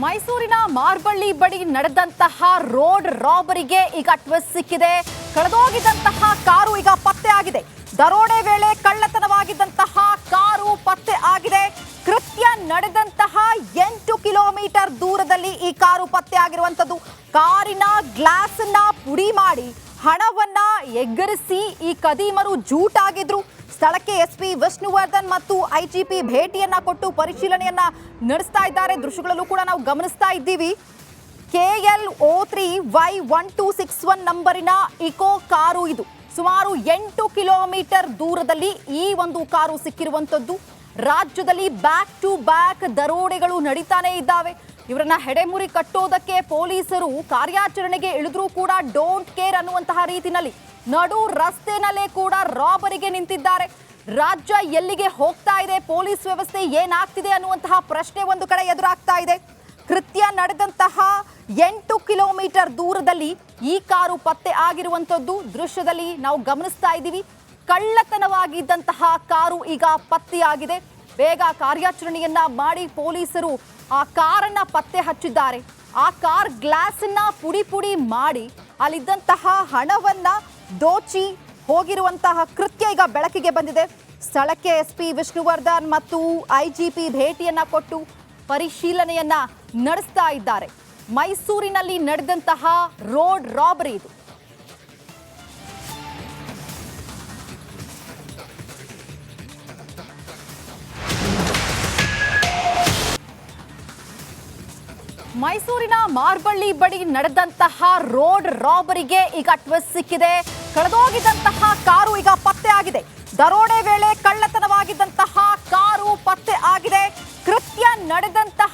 ಮೈಸೂರಿನ ಮಾರ್ಬಳ್ಳಿ ಬಳಿ ನಡೆದಂತಹ ರೋಡ್ ರಾಬರಿಗೆ ಈಗ ಟ್ವಿಸ್ಟ್ ಸಿಕ್ಕಿದೆ. ಕಳೆದೋಗಿದ್ದಂತಹ ಕಾರು ಈಗ ಪತ್ತೆ ಆಗಿದೆ. ದರೋಡೆ ವೇಳೆ ಕಳ್ಳತನವಾಗಿದ್ದಂತಹ ಕಾರು ಪತ್ತೆ ಆಗಿದೆ. ಕೃತ್ಯ ನಡೆದಂತಹ 8 ಕಿಲೋಮೀಟರ್ ದೂರದಲ್ಲಿ ಈ ಕಾರು ಪತ್ತೆ ಆಗಿರುವಂತದ್ದು. ಕಾರಿನ ಗ್ಲಾಸ್ ಅನ್ನ ಪುಡಿ ಮಾಡಿ ಹಣವನ್ನ ಎಗರಿಸಿ ಈ ಕದೀಮರು ಜೂಟಾಗಿದ್ರು. ಸ್ಥಳಕ್ಕೆ ಎಸ್ಪಿ ವಿಷ್ಣುವರ್ಧನ್ ಮತ್ತು ಐಜಿಪಿ ಭೇಟಿಯನ್ನ ಕೊಟ್ಟು ಪರಿಶೀಲನೆಯನ್ನ ನಡೆಸ್ತಾ ಇದ್ದಾರೆ. ದೃಶ್ಯಗಳಲ್ಲೂ ಕೂಡ ನಾವು ಗಮನಿಸ್ತಾ ಇದ್ದೀವಿ. KL03Y1261 ನಂಬರಿನ ಇಕೋ ಕಾರು ಇದು. ಸುಮಾರು 8 ಕಿಲೋಮೀಟರ್ ದೂರದಲ್ಲಿ ಈ ಒಂದು ಕಾರು ಸಿಕ್ಕಿರುವಂತದ್ದು. ರಾಜ್ಯದಲ್ಲಿ ಬ್ಯಾಕ್ ಟು ಬ್ಯಾಕ್ ದರೋಡೆಗಳು ನಡೀತಾನೆ ಇದ್ದಾವೆ. ಇವರನ್ನ ಹೆಡೆಮುರಿ ಕಟ್ಟೋದಕ್ಕೆ ಪೊಲೀಸರು ಕಾರ್ಯಾಚರಣೆಗೆ ಇಳಿದ್ರೂ ಕೂಡ ಡೋಂಟ್ ಕೇರ್ ಅನ್ನುವಂತಹ ರೀತಿನಲ್ಲಿ ನಡು ರಸ್ತೆನಲ್ಲೇ ಕೂಡ ರಾಬರಿಗೆ ನಿಂತಿದ್ದಾರೆ. ರಾಜ್ಯ ಎಲ್ಲಿಗೆ ಹೋಗ್ತಾ ಇದೆ, ಪೊಲೀಸ್ ವ್ಯವಸ್ಥೆ ಏನಾಗ್ತಿದೆ ಅನ್ನುವಂತಹ ಪ್ರಶ್ನೆ ಒಂದು ಕಡೆ ಎದುರಾಗ್ತಾ ಇದೆ. ಕೃತ್ಯ ನಡೆದಂತಹ 8 ಕಿಲೋಮೀಟರ್ ದೂರದಲ್ಲಿ ಈ ಕಾರು ಪತ್ತೆ ಆಗಿರುವಂತದ್ದು ದೃಶ್ಯದಲ್ಲಿ ನಾವು ಗಮನಿಸ್ತಾ ಇದ್ದೀವಿ. ಕಳ್ಳತನವಾಗಿದ್ದಂತಹ ಕಾರು ಈಗ ಪತ್ತೆಯಾಗಿದೆ. ಬೇಗ ಕಾರ್ಯಾಚರಣೆಯನ್ನ ಮಾಡಿ ಪೊಲೀಸರು ಆ ಕಾರನ್ನ ಪತ್ತೆ ಹಚ್ಚಿದ್ದಾರೆ. ಆ ಕಾರ್ ಗ್ಲಾಸ್ ಅನ್ನ ಪುಡಿ ಮಾಡಿ ಅಲ್ಲಿದ್ದಂತಹ ಹಣವನ್ನ ದೋಚಿ ಹೋಗಿರುವಂತಹ ಕೃತ್ಯ ಈಗ ಬೆಳಕಿಗೆ ಬಂದಿದೆ. ಸ್ಥಳಕ್ಕೆ ಎಸ್ಪಿ ವಿಷ್ಣುವರ್ಧನ್ ಮತ್ತು ಐಜಿಪಿ ಭೇಟಿಯನ್ನ ಕೊಟ್ಟು ಪರಿಶೀಲನೆಯನ್ನ ನಡೆಸ್ತಾ ಇದ್ದಾರೆ. ಮೈಸೂರಿನಲ್ಲಿ ನಡೆದಂತಹ ರೋಡ್ ರಾಬರಿ ಇದು. ಮೈಸೂರಿನ ಮಾರ್ಬಳ್ಳಿ ಬಳಿ ನಡೆದಂತಹ ರೋಡ್ ರಾಬರಿಗೆ ಈಗ ಟ್ವಿಸ್ಟ್ ಸಿಕ್ಕಿದೆ. ಕಳೆದೋಗಿದ್ದಂತಹ ಕಾರು ಈಗ ಪತ್ತೆ ಆಗಿದೆ. ದರೋಡೆ ವೇಳೆ ಕಳ್ಳತನವಾಗಿದ್ದಂತಹ ಕಾರು ಪತ್ತೆ ಆಗಿದೆ. ಕೃತ್ಯ ನಡೆದಂತಹ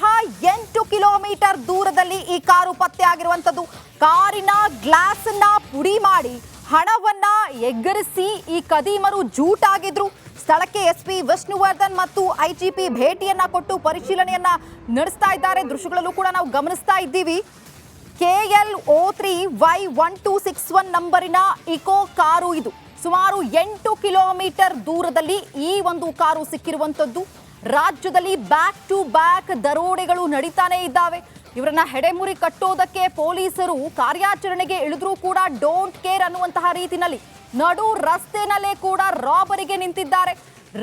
8 ಕಿಲೋಮೀಟರ್ ದೂರದಲ್ಲಿ ಈ ಕಾರು ಪತ್ತೆ ಆಗಿರುವಂತದ್ದು. ಕಾರಿನ ಗ್ಲಾಸ್ ಅನ್ನ ಪುಡಿ ಮಾಡಿ ಹಣವನ್ನ ಎಗರಿಸಿ ಈ ಕದೀಮರು ಜೂಟಾಗಿದ್ರು. ಸ್ಥಳಕ್ಕೆ ಎಸ್ಪಿ ವಿಷ್ಣುವರ್ಧನ್ ಮತ್ತು ಐಜಿಪಿ ಭೇಟಿಯನ್ನ ಕೊಟ್ಟು ಪರಿಶೀಲನೆಯನ್ನ ನಡೆಸ್ತಾ ಇದ್ದಾರೆ. ದೃಶ್ಯಗಳಲ್ಲೂ ಕೂಡ ನಾವು ಗಮನಿಸ್ತಾ ಇದ್ದೀವಿ. KL03Y1261 ನಂಬರಿನ ಇಕೋ ಕಾರು ಇದು. ಸುಮಾರು 8 ಕಿಲೋಮೀಟರ್ ದೂರದಲ್ಲಿ ಈ ಒಂದು ಕಾರು ಸಿಕ್ಕಿರುವಂತದ್ದು. ರಾಜ್ಯದಲ್ಲಿ ಬ್ಯಾಕ್ ಟು ಬ್ಯಾಕ್ ದರೋಡೆಗಳು ನಡೀತಾನೆ ಇದ್ದಾವೆ. ಇವರನ್ನ ಹೆಡೆಮುರಿ ಕಟ್ಟೋದಕ್ಕೆ ಪೊಲೀಸರು ಕಾರ್ಯಾಚರಣೆಗೆ ಇಳಿದ್ರೂ ಕೂಡ ಡೋಂಟ್ ಕೇರ್ ಅನ್ನುವಂತಹ ರೀತಿನಲ್ಲಿ ನಡು ರಸ್ತೆನಲ್ಲೇ ಕೂಡ ರಾಬರಿಗೆ ನಿಂತಿದ್ದಾರೆ.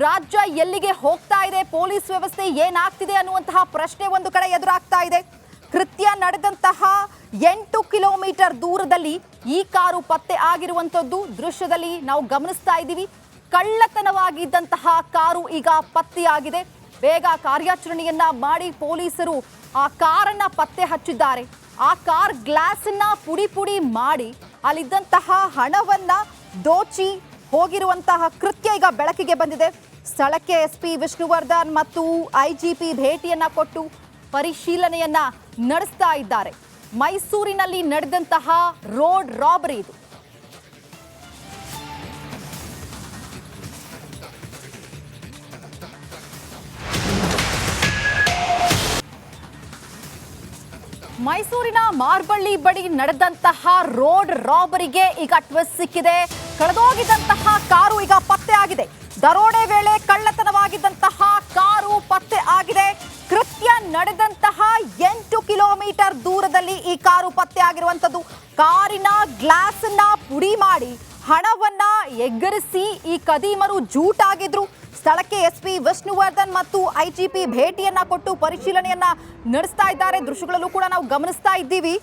ರಾಜ್ಯ ಎಲ್ಲಿಗೆ ಹೋಗ್ತಾ ಇದೆ, ಪೊಲೀಸ್ ವ್ಯವಸ್ಥೆ ಏನಾಗ್ತಿದೆ ಅನ್ನುವಂತಹ ಪ್ರಶ್ನೆ ಒಂದು ಕಡೆ ಎದುರಾಗ್ತಾ ಇದೆ. ಕೃತ್ಯ ನಡೆದಂತಹ 8 ಕಿಲೋಮೀಟರ್ ದೂರದಲ್ಲಿ ಈ ಕಾರು ಪತ್ತೆ ಆಗಿರುವಂತದ್ದು ದೃಶ್ಯದಲ್ಲಿ ನಾವು ಗಮನಿಸ್ತಾ ಇದ್ದೀವಿ. ಕಳ್ಳತನವಾಗಿದ್ದಂತಹ ಕಾರು ಈಗ ಪತ್ತೆಯಾಗಿದೆ. ಬೇಗ ಕಾರ್ಯಾಚರಣೆಯನ್ನ ಮಾಡಿ ಪೊಲೀಸರು ಆ ಕಾರನ್ನ ಪತ್ತೆ ಹಚ್ಚಿದ್ದಾರೆ. ಆ ಕಾರ್ ಗ್ಲಾಸ್ ಅನ್ನ ಪುಡಿ ಮಾಡಿ ಅಲ್ಲಿದ್ದಂತಹ ಹಣವನ್ನ ದೋಚಿ ಹೋಗಿರುವಂತಹ ಕೃತ್ಯ ಈಗ ಬೆಳಕಿಗೆ ಬಂದಿದೆ. ಸ್ಥಳಕ್ಕೆ ಎಸ್ಪಿ ವಿಷ್ಣುವರ್ಧನ್ ಮತ್ತು ಐಜಿಪಿ ಭೇಟಿಯನ್ನ ಕೊಟ್ಟು ಪರಿಶೀಲನೆಯನ್ನ ನಡೆಸ್ತಾ ಇದ್ದಾರೆ. ಮೈಸೂರಿನಲ್ಲಿ ನಡೆದಂತಹ ರೋಡ್ ರಾಬರಿ ಇದು. ಮೈಸೂರಿನ ಮಾರ್ಬಳ್ಳಿ ಬಳಿ ನಡೆದಂತಹ ರೋಡ್ ರಾಬರಿಗೆ ಈಗ ಟ್ವಿಸ್ಟ್ ಸಿಕ್ಕಿದೆ. ಕಳೆದೋಗಿದ್ದಂತಹ ಕಾರು ಈಗ ಪತ್ತೆ ಆಗಿದೆ. ದರೋಡೆ ವೇಳೆ ಕಳ್ಳತನವಾಗಿದ್ದಂತಹ ಕಾರು ಪತ್ತೆ ಆಗಿದೆ. ಕೃತ್ಯ ನಡೆದಂತಹ 8 ಕಿಲೋಮೀಟರ್ ದೂರದಲ್ಲಿ ಈ ಕಾರು ಪತ್ತೆ ಆಗಿರುವಂತದ್ದು. ಕಾರಿನ ಗ್ಲಾಸ್ ಅನ್ನ ಪುಡಿ ಮಾಡಿ ಹಣವನ್ನ ಎಗರಿಸಿ ಈ ಕದೀಮರು ಜೂಟಾಗಿದ್ರು. ಸ್ಥಳಕ್ಕೆ ಎಸ್ಪಿ ವಿಷ್ಣುವರ್ಧನ್ ಮತ್ತು ಐಜಿಪಿ ಭೇಟಿಯನ್ನ ಕೊಟ್ಟು ಪರಿಶೀಲನೆಯನ್ನ ನಡೆಸ್ತಾ ಇದ್ದಾರೆ. ದೃಶ್ಯಗಳಲ್ಲೂ ಕೂಡ ನಾವು ಗಮನಿಸ್ತಾ ಇದ್ದೀವಿ.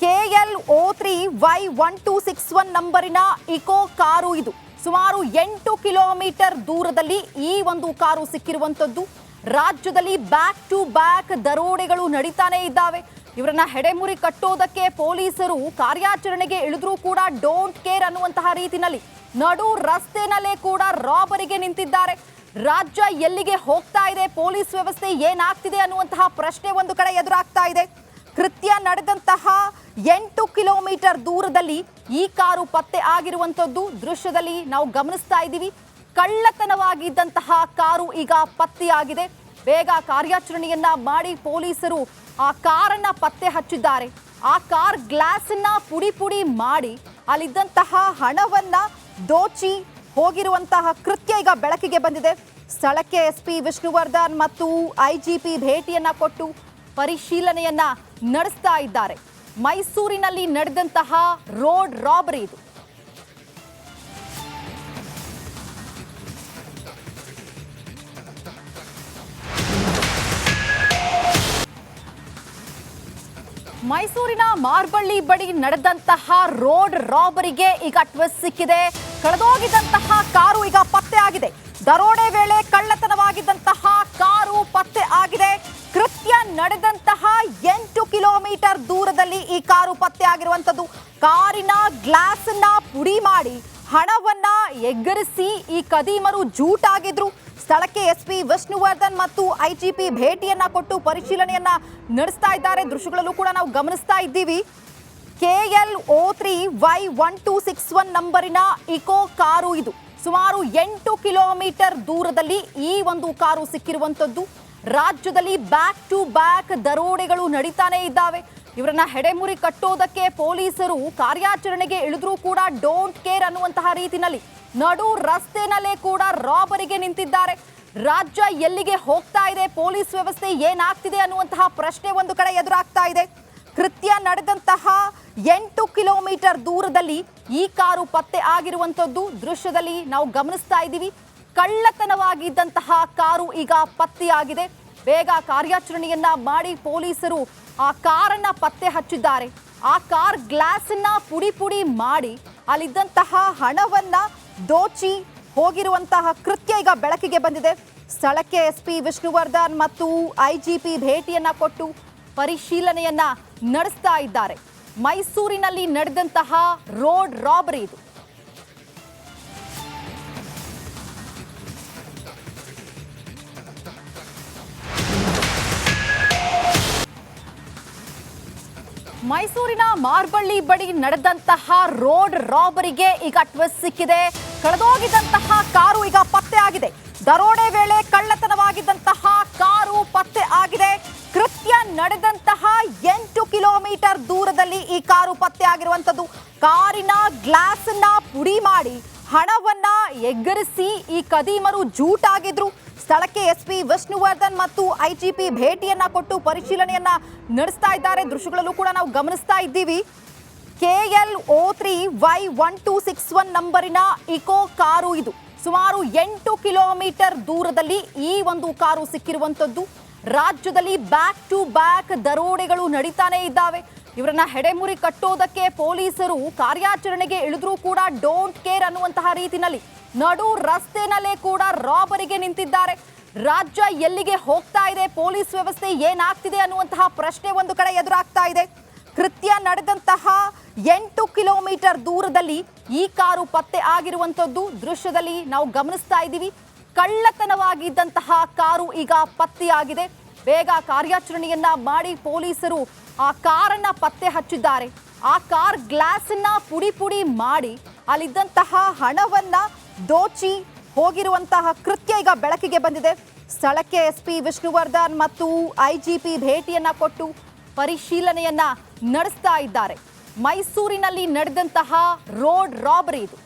KL03Y1261 ನಂಬರಿನ ಇಕೋ ಕಾರು ಇದು. ಸುಮಾರು 8 ಕಿಲೋಮೀಟರ್ ದೂರದಲ್ಲಿ ಈ ಒಂದು ಕಾರು ಸಿಕ್ಕಿರುವಂತದ್ದು. ರಾಜ್ಯದಲ್ಲಿ ಬ್ಯಾಕ್ ಟು ಬ್ಯಾಕ್ ದರೋಡೆಗಳು ನಡೀತಾನೆ ಇದ್ದಾವೆ. ಇವರನ್ನ ಹೆಡೆಮುರಿ ಕಟ್ಟೋದಕ್ಕೆ ಪೊಲೀಸರು ಕಾರ್ಯಾಚರಣೆಗೆ ಇಳಿದ್ರೂ ಕೂಡ ಡೋಂಟ್ ಕೇರ್ ಅನ್ನುವಂತಹ ರೀತಿನಲ್ಲಿ ನಡು ರಸ್ತೆನಲ್ಲೇ ಕೂಡ ರಾಬರಿಗೆ ನಿಂತಿದ್ದಾರೆ. ರಾಜ್ಯ ಎಲ್ಲಿಗೆ ಹೋಗ್ತಾ ಇದೆ, ಪೊಲೀಸ್ ವ್ಯವಸ್ಥೆ ಏನಾಗ್ತಿದೆ ಅನ್ನುವಂತಹ ಪ್ರಶ್ನೆ ಒಂದು ಕಡೆ ಎದುರಾಗ್ತಾ ಇದೆ. ಕೃತ್ಯ ನಡೆದಂತಹ 8 ಕಿಲೋಮೀಟರ್ ದೂರದಲ್ಲಿ ಈ ಕಾರು ಪತ್ತೆ ಆಗಿರುವಂತದ್ದು ದೃಶ್ಯದಲ್ಲಿ ನಾವು ಗಮನಿಸ್ತಾ ಇದ್ದೀವಿ. ಕಳ್ಳತನವಾಗಿದ್ದಂತಹ ಕಾರು ಈಗ ಪತ್ತೆಯಾಗಿದೆ. ಬೇಗ ಕಾರ್ಯಾಚರಣೆಯನ್ನ ಮಾಡಿ ಪೊಲೀಸರು ಆ ಕಾರನ್ನ ಪತ್ತೆ ಹಚ್ಚಿದ್ದಾರೆ. ಆ ಕಾರ್ ಗ್ಲಾಸ್ ಅನ್ನ ಪುಡಿ ಮಾಡಿ ಅಲ್ಲಿದ್ದಂತಹ ಹಣವನ್ನ ದೋಚಿ ಹೋಗಿರುವಂತಹ ಕೃತ್ಯ ಈಗ ಬೆಳಕಿಗೆ ಬಂದಿದೆ. ಸ್ಥಳಕ್ಕೆ ಎಸ್ಪಿ ವಿಷ್ಣುವರ್ಧನ್ ಮತ್ತು ಐಜಿಪಿ ಭೇಟಿಯನ್ನ ಕೊಟ್ಟು ಪರಿಶೀಲನೆಯನ್ನ ನಡೆಸ್ತಾ ಇದ್ದಾರೆ. ಮೈಸೂರಿನಲ್ಲಿ ನಡೆದಂತಹ ರೋಡ್ ರಾಬರಿ ಇದು. ಮೈಸೂರಿನ ಮಾರ್ಬಳ್ಳಿ ಬಳಿ ನಡೆದಂತಹ ರೋಡ್ ರಾಬರಿಗೆ ಈಗ ಟ್ವಿಸ್ಟ್ ಸಿಕ್ಕಿದೆ. ಕಳೆದೋಗಿದ್ದಂತಹ ಕಾರು ಈಗ ಪತ್ತೆ ಆಗಿದೆ. ದರೋಡೆ ವೇಳೆ ಕಳ್ಳತನವಾಗಿದ್ದಂತಹ ಕಾರು ಪತ್ತೆ ಆಗಿದೆ. ಕೃತ್ಯ ನಡೆದಂತಹ 8 ಕಿಲೋಮೀಟರ್ ದೂರದಲ್ಲಿ ಈ ಕಾರು ಪತ್ತೆ ಆಗಿರುವಂತದ್ದು. ಕಾರಿನ ಗ್ಲಾಸ್ ಅನ್ನ ಪುಡಿ ಮಾಡಿ ಹಣವನ್ನ ಎಗರಿಸಿ ಈ ಕದೀಮರು ಜೂಟಾಗಿದ್ರು. ಸ್ಥಳಕ್ಕೆ ಎಸ್ಪಿ ವಿಷ್ಣುವರ್ಧನ್ ಮತ್ತು ಐಜಿಪಿ ಭೇಟಿಯನ್ನ ಕೊಟ್ಟು ಪರಿಶೀಲನೆಯನ್ನ ನಡೆಸ್ತಾ ಇದ್ದಾರೆ. ದೃಶ್ಯಗಳಲ್ಲೂ ಕೂಡ ನಾವು ಗಮನಿಸ್ತಾ ಇದ್ದೀವಿ. KL03Y1261 ನಂಬರಿನ ಇಕೋ ಕಾರು ಇದು. ಸುಮಾರು 8 ಕಿಲೋಮೀಟರ್ ದೂರದಲ್ಲಿ ಈ ಒಂದು ಕಾರು ಸಿಕ್ಕಿರುವಂತದ್ದು. ರಾಜ್ಯದಲ್ಲಿ ಬ್ಯಾಕ್ ಟು ಬ್ಯಾಕ್ ದರೋಡೆಗಳು ನಡೀತಾನೆ ಇದ್ದಾವೆ. ಇವರನ್ನ ಹೆಡೆಮುರಿ ಕಟ್ಟೋದಕ್ಕೆ ಪೊಲೀಸರು ಕಾರ್ಯಾಚರಣೆಗೆ ಇಳಿದ್ರೂ ಕೂಡ ಡೋಂಟ್ ಕೇರ್ ಅನ್ನುವಂತಹ ರೀತಿನಲ್ಲಿ ನಡು ರಸ್ತೆನಲ್ಲೇ ಕೂಡ ರಾಬರಿಗೆ ನಿಂತಿದ್ದಾರೆ. ರಾಜ್ಯ ಎಲ್ಲಿಗೆ ಹೋಗ್ತಾ ಇದೆ, ಪೊಲೀಸ್ ವ್ಯವಸ್ಥೆ ಏನಾಗ್ತಿದೆ ಅನ್ನುವಂತಹ ಪ್ರಶ್ನೆ ಒಂದು ಕಡೆ ಎದುರಾಗ್ತಾ ಇದೆ. ಕೃತ್ಯ ನಡೆದಂತಹ 8 ಕಿಲೋಮೀಟರ್ ದೂರದಲ್ಲಿ ಈ ಕಾರು ಪತ್ತೆ ಆಗಿರುವಂತದ್ದು ದೃಶ್ಯದಲ್ಲಿ ನಾವು ಗಮನಿಸ್ತಾ ಇದ್ದೀವಿ. ಕಳ್ಳತನವಾಗಿದ್ದಂತಹ ಕಾರು ಈಗ ಪತ್ತೆಯಾಗಿದೆ. ಬೇಗ ಕಾರ್ಯಾಚರಣೆಯನ್ನ ಮಾಡಿ ಪೊಲೀಸರು ಆ ಕಾರನ್ನ ಪತ್ತೆ ಹಚ್ಚಿದ್ದಾರೆ. ಆ ಕಾರ್ ಗ್ಲಾಸ್ ಅನ್ನ ಪುಡಿ ಪುಡಿ ಮಾಡಿ ಅಲ್ಲಿದ್ದಂತಹ ಹಣವನ್ನ ದೋಚಿ ಹೋಗಿರುವಂತಹ ಕೃತ್ಯ ಈಗ ಬೆಳಕಿಗೆ ಬಂದಿದೆ. ಸ್ಥಳಕ್ಕೆ ಎಸ್ಪಿ ವಿಷ್ಣುವರ್ಧನ್ ಮತ್ತು ಐಜಿಪಿ ಭೇಟಿಯನ್ನ ಕೊಟ್ಟು ಪರಿಶೀಲನೆಯನ್ನ ನಡೆಸ್ತಾ ಇದ್ದಾರೆ. ಮೈಸೂರಿನಲ್ಲಿ ನಡೆದಂತಹ ರೋಡ್ ರಾಬರಿ ಇದು. ಮೈಸೂರಿನ ಮಾರ್ಬಳ್ಳಿ ಬಳಿ ನಡೆದಂತಹ ರೋಡ್ ರಾಬರಿಗೆ ಈಗ ಟ್ವಿಸ್ಟ್ ಸಿಕ್ಕಿದೆ. ಕಳೆದೋಗಿದ್ದಂತಹ ಕಾರು ಈಗ ಪತ್ತೆ ಆಗಿದೆ. ದರೋಡೆ ವೇಳೆ ಕಳ್ಳತನವಾಗಿದ್ದಂತಹ ಕಾರು ಪತ್ತೆ ಆಗಿದೆ. ಕೃತ್ಯ ನಡೆದಂತಹ 8 ಕಿಲೋಮೀಟರ್ ದೂರದಲ್ಲಿ ಈ ಕಾರು ಪತ್ತೆ ಆಗಿರುವಂತದ್ದು. ಕಾರಿನ ಗ್ಲಾಸ್ ಅನ್ನ ಪುಡಿ ಮಾಡಿ ಹಣವನ್ನ ಎಗರಿಸಿ ಈ ಕದೀಮರು ಜೂಟಾಗಿದ್ರು. ಸ್ಥಳಕ್ಕೆ ಎಸ್ಪಿ ವಿಷ್ಣುವರ್ಧನ್ ಮತ್ತು ಐಜಿಪಿ ಭೇಟಿಯನ್ನ ಕೊಟ್ಟು ಪರಿಶೀಲನೆಯನ್ನ ನಡೆಸ್ತಾ ಇದ್ದಾರೆ. ದೃಶ್ಯಗಳಲ್ಲೂ ಕೂಡ ನಾವು ಗಮನಿಸ್ತಾ ಇದ್ದೀವಿ. KL03Y1261 ನಂಬರಿನ ಇಕೋ ಕಾರು ಇದು. ಸುಮಾರು 8 ಕಿಲೋಮೀಟರ್ ದೂರದಲ್ಲಿ ಈ ಒಂದು ಕಾರು ಸಿಕ್ಕಿರುವಂತದ್ದು. ರಾಜ್ಯದಲ್ಲಿ ಬ್ಯಾಕ್ ಟು ಬ್ಯಾಕ್ ದರೋಡೆಗಳು ನಡೀತಾನೆ ಇದ್ದಾವೆ. ಇವರನ್ನ ಹೆಡೆಮುರಿ ಕಟ್ಟೋದಕ್ಕೆ ಪೊಲೀಸರು ಕಾರ್ಯಾಚರಣೆಗೆ ಇಳಿದ್ರೂ ಕೂಡ ಡೋಂಟ್ ಕೇರ್ ಅನ್ನುವಂತಹ ರೀತಿನಲ್ಲಿ ನಡು ರಸ್ತೆನಲ್ಲೇ ಕೂಡ ರಾಬರಿಗೆ ನಿಂತಿದ್ದಾರೆ. ರಾಜ್ಯ ಎಲ್ಲಿಗೆ ಹೋಗ್ತಾ ಇದೆ, ಪೊಲೀಸ್ ವ್ಯವಸ್ಥೆ ಏನಾಗ್ತಿದೆ ಅನ್ನುವಂತಹ ಪ್ರಶ್ನೆ ಒಂದು ಕಡೆ ಎದುರಾಗ್ತಾ ಇದೆ. ಕೃತ್ಯ ನಡೆದಂತಹ 8 ಕಿಲೋಮೀಟರ್ ದೂರದಲ್ಲಿ ಈ ಕಾರು ಪತ್ತೆ ಆಗಿರುವಂತದ್ದು ದೃಶ್ಯದಲ್ಲಿ ನಾವು ಗಮನಿಸ್ತಾ ಇದ್ದೀವಿ. ಕಳ್ಳತನವಾಗಿದ್ದಂತಹ ಕಾರು ಈಗ ಪತ್ತೆಯಾಗಿದೆ. ಬೇಗ ಕಾರ್ಯಾಚರಣೆಯನ್ನ ಮಾಡಿ ಪೊಲೀಸರು ಆ ಕಾರನ್ನ ಪತ್ತೆ ಹಚ್ಚಿದ್ದಾರೆ. ಆ ಕಾರ್ ಗ್ಲಾಸ್ ಅನ್ನ ಪುಡಿ ಪುಡಿ ಮಾಡಿ ಅಲ್ಲಿದ್ದಂತಹ ಹಣವನ್ನ ದೋಚಿ ಹೋಗಿರುವಂತಹ ಕೃತ್ಯ ಈಗ ಬೆಳಕಿಗೆ ಬಂದಿದೆ. ಸ್ಥಳಕ್ಕೆ ಎಸ್ಪಿ ವಿಷ್ಣುವರ್ಧನ್ ಮತ್ತು ಐಜಿಪಿ ಭೇಟಿಯನ್ನ ಕೊಟ್ಟು ಪರಿಶೀಲನೆಯನ್ನ ನಡೆಸ್ತಾ ಇದ್ದಾರೆ. ಮೈಸೂರಿನಲ್ಲಿ ನಡೆದಂತಹ ರೋಡ್ ರಾಬರಿ ಇದು.